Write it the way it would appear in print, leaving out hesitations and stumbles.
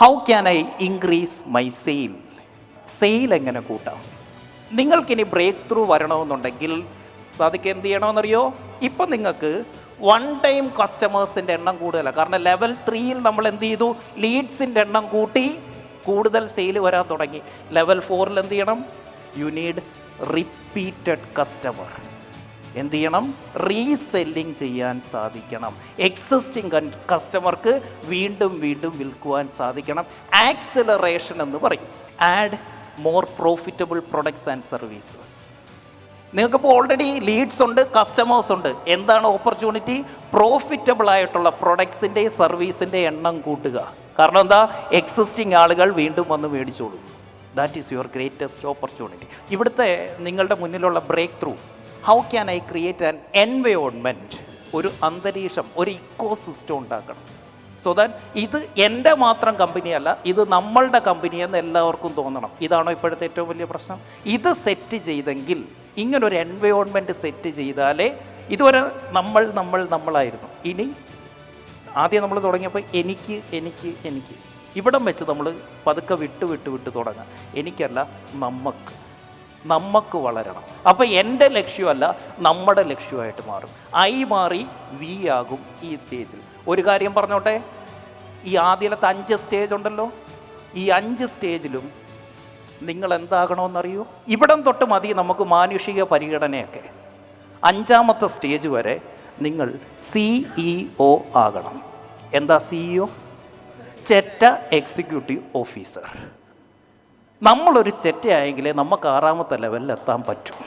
How can I increase my sale എങ്ങനെ കൂട്ടാം? നിങ്ങൾക്കിനി break through വരണമെന്നുണ്ടെങ്കിൽ Sadiq എന്ത് ചെയ്യണമെന്നറിയോ? ഇപ്പം നിങ്ങൾക്ക് വൺ ടൈം കസ്റ്റമേഴ്സിൻ്റെ എണ്ണം കൂടുതലാണ്. കാരണം ലെവൽ 3യിൽ നമ്മൾ എന്ത് ചെയ്തു? ലീഡ്സിൻ്റെ എണ്ണം കൂട്ടി, കൂടുതൽ സെയിൽ വരാൻ തുടങ്ങി. ലെവൽ 4ൽ എന്ത് ചെയ്യണം? You need repeated customer. എന്ത് ചെയ്യണം? റീസെല്ലിങ് ചെയ്യാൻ സാധിക്കണം. എക്സിസ്റ്റിംഗ് കസ്റ്റമർക്ക് വീണ്ടും വീണ്ടും വിൽക്കുവാൻ സാധിക്കണം. ആക്സിലറേഷൻ എന്ന് പറയും. Add more profitable products and services. നിങ്ങൾക്കിപ്പോൾ ഓൾറെഡി ലീഡ്സ് ഉണ്ട്, കസ്റ്റമേഴ്സ് ഉണ്ട്. എന്താണ് ഓപ്പർച്യൂണിറ്റി? പ്രോഫിറ്റബിൾ ആയിട്ടുള്ള പ്രൊഡക്ട്സിൻ്റെ സർവീസിൻ്റെ എണ്ണം കൂട്ടുക. കാരണം എന്താ? എക്സിസ്റ്റിംഗ് ആളുകൾ വീണ്ടും വന്ന് മേടിച്ചോളൂ. That is your greatest opportunity. ഇവിടുത്തെ നിങ്ങളുടെ മുന്നിലുള്ള breakthrough, how can I create an environment, ഒരു അന്തരീക്ഷം, ഒരു ഇക്കോ സിസ്റ്റം ഉണ്ടാക്കണം. സോ ദാറ്റ് ഇത് എൻ്റെ മാത്രം കമ്പനിയല്ല, ഇത് നമ്മളുടെ കമ്പനിയെന്ന് എല്ലാവർക്കും തോന്നണം. ഇതാണോ ഇപ്പോഴത്തെ ഏറ്റവും വലിയ പ്രശ്നം? ഇത് സെറ്റ് ചെയ്തെങ്കിൽ, ഇങ്ങനൊരു എൻവയോൺമെൻറ്റ് സെറ്റ് ചെയ്താലേ, ഇതുവരെ നമ്മളായിരുന്നു. ഇനി ആദ്യം നമ്മൾ തുടങ്ങിയപ്പോൾ എനിക്ക് ഇവിടം വെച്ച് നമ്മൾ പതുക്കെ വിട്ട് തുടങ്ങാം. എനിക്കല്ല, നമുക്ക് വളരണം. അപ്പോൾ എൻ്റെ ലക്ഷ്യമല്ല, നമ്മുടെ ലക്ഷ്യമായിട്ട് മാറും. മാറി വി ആകും ഈ സ്റ്റേജിൽ. ഒരു കാര്യം പറഞ്ഞോട്ടെ, ഈ ആദ്യത്തെ 5 സ്റ്റേജ് ഉണ്ടല്ലോ, ഈ 5 സ്റ്റേജിലും നിങ്ങൾ എന്താകണമെന്നറിയോ? ഇവിടം തൊട്ട് മതി നമുക്ക് മാനുഷിക പരിഗണനയൊക്കെ. 5ാമത്തെ സ്റ്റേജ് വരെ നിങ്ങൾ CEO ആകണം. എന്താ CEO? ചെറ്റ എക്സിക്യൂട്ടീവ് ഓഫീസർ. നമ്മളൊരു ചെറ്റയായെങ്കിലേ നമുക്ക് 6ാമത്തെ ലെവലിൽ എത്താൻ പറ്റും.